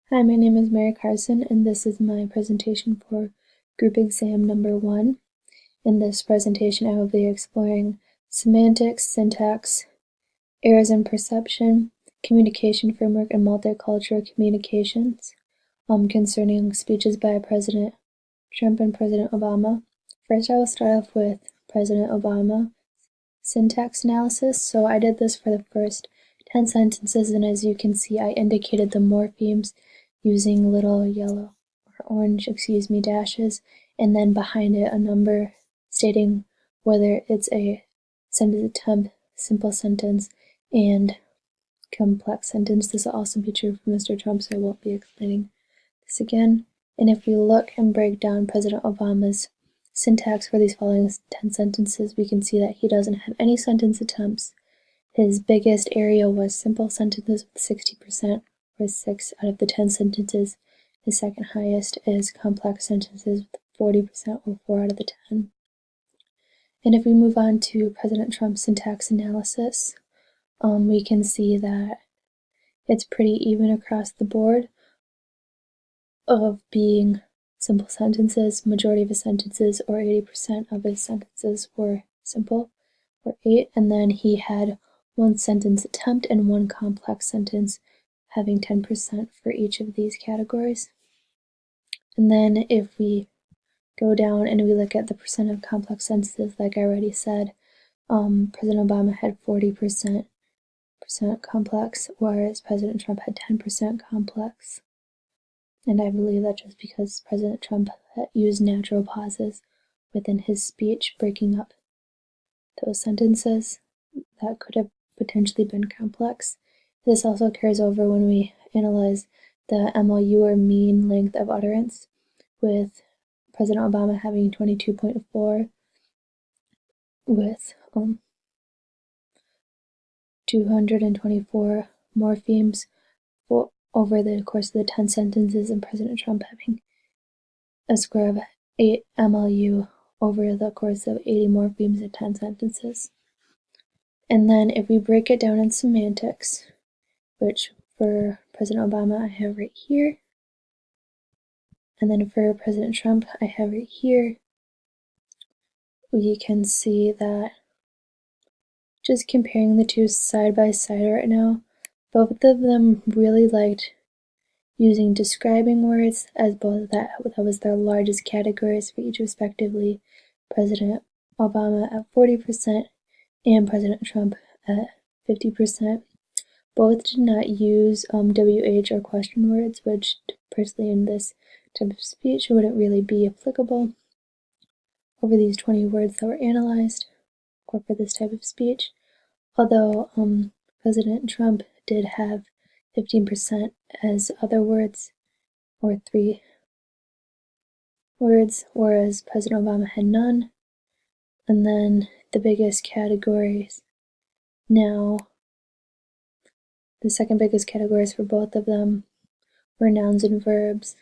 Hi, my name is Mary Carson, and this is my presentation for group exam number 1. In this presentation, I will be exploring semantics, syntax, errors in perception, communication framework, and multicultural communications concerning speeches by President Trump and President Obama. First, I will start off with President Obama syntax analysis. So I did this for the first 10 sentences, and as you can see, I indicated the morphemes using little yellow or orange, dashes, and then behind it a number stating whether it's a sentence attempt, simple sentence, and complex sentence. This will also be true for Mr. Trump, so I won't be explaining this again. And if we look and break down President Obama's syntax for these following 10 sentences, we can see that he doesn't have any sentence attempts. His biggest area was simple sentences with 60%, or 6 out of the 10 sentences. His second highest is complex sentences with 40%, or 4 out of the 10. And if we move on to President Trump's syntax analysis, we can see that it's pretty even across the board of being simple sentences. Majority of his sentences, or 80% of his sentences, were simple, or 8, and then he had one sentence attempt and one complex sentence, having 10% for each of these categories. And then if we go down and we look at the percent of complex sentences, like I already said, President Obama had 40% complex, whereas President Trump had 10% complex. And I believe that just because President Trump used natural pauses within his speech, breaking up those sentences, that could have potentially been complex. This also carries over when we analyze the MLU, or mean length of utterance, with President Obama having 22.4 with 224 morphemes over the course of the 10 sentences, and President Trump having a score of 8 MLU over the course of 80 morphemes in 10 sentences. And then if we break it down in semantics, which for President Obama I have right here, and then for President Trump I have right here, we can see that just comparing the two side by side right now, both of them really liked using describing words, as both that was their largest categories for each respectively. President Obama at 40% and President Trump at 50%. Both did not use WH or question words, which personally in this type of speech wouldn't really be applicable over these 20 words that were analyzed, or for this type of speech. Although President Trump did have 15% as other words, or 3 words, whereas President Obama had none. And then the biggest categories now, the second biggest categories for both of them were nouns and verbs,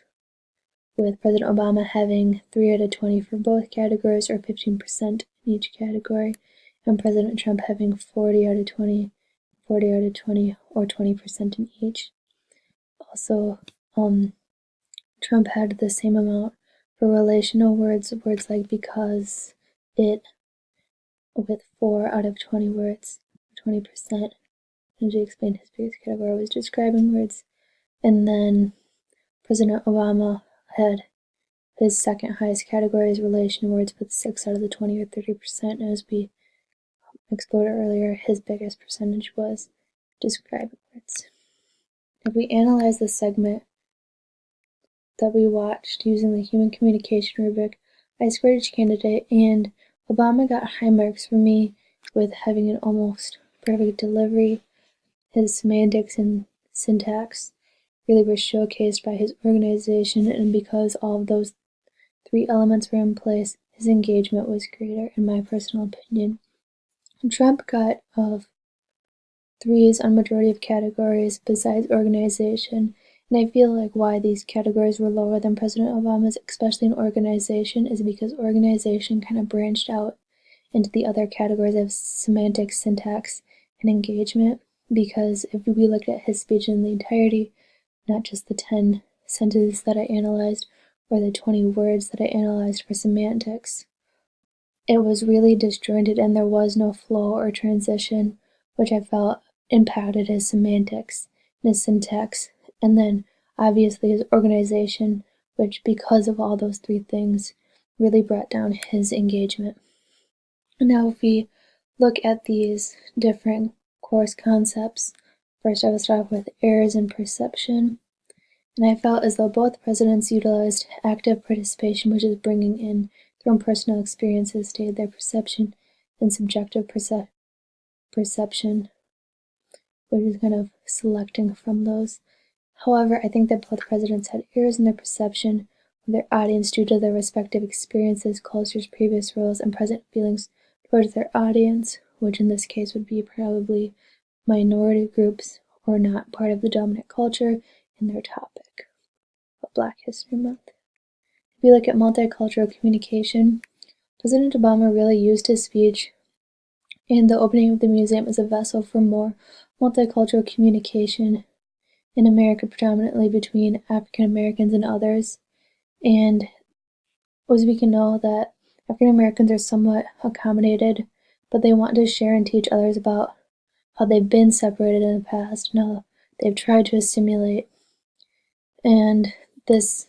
with President Obama having 3 out of 20 for both categories, or 15% in each category, and President Trump having 40 out of 20, 40 out of 20, or 20% in each. Also, Trump had the same amount for relational words, words like because, it, with 4 out of 20 words, 20%. And to explain his biggest category was describing words. And then President Obama had his second highest category as relational words with 6 out of the 20, or 30%. And as we explored earlier, his biggest percentage was describing words. If we analyze the segment that we watched using the human communication rubric, I scored each candidate, and Obama got high marks for me with having an almost perfect delivery. His semantics and syntax really were showcased by his organization, and because all of those 3 elements were in place, his engagement was greater, in my personal opinion. Trump got 3s on majority of categories besides organization, and I feel like why these categories were lower than President Obama's, especially in organization, is because organization kind of branched out into the other categories of semantics, syntax, and engagement. Because if we looked at his speech in the entirety, not just the 10 sentences that I analyzed or the 20 words that I analyzed for semantics. It was really disjointed and there was no flow or transition, which I felt impacted his semantics and his syntax, and then obviously his organization, which, because of all those three things, really brought down his engagement. Now, if we look at these different course concepts, first I will start off with errors in perception. And I felt as though both presidents utilized active participation, which is bringing in their own personal experiences, stated their perception, and subjective perception, which is kind of selecting from those. However, I think that both presidents had errors in their perception of their audience due to their respective experiences, cultures, previous roles, and present feelings towards their audience, which in this case would be probably minority groups or not part of the dominant culture in their topic of Black History Month. If we look at multicultural communication, President Obama really used his speech and the opening of the museum as a vessel for more multicultural communication in America, predominantly between African Americans and others. And as we can know that African Americans are somewhat accommodated, but they want to share and teach others about how they've been separated in the past and how they've tried to assimilate. And this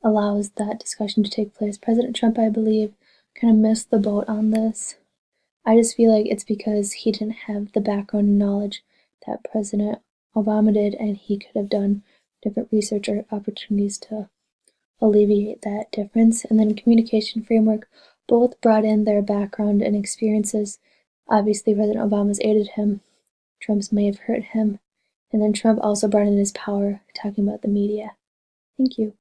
allows that discussion to take place. President Trump, I believe, kind of missed the boat on this. I just feel like it's because he didn't have the background and knowledge that President Obama did, and he could have done different research or opportunities to alleviate that difference. And then communication framework, both brought in their background and experiences. Obviously, President Obama's aided him. Trump's may have hurt him. And then Trump also brought in his power, talking about the media. Thank you.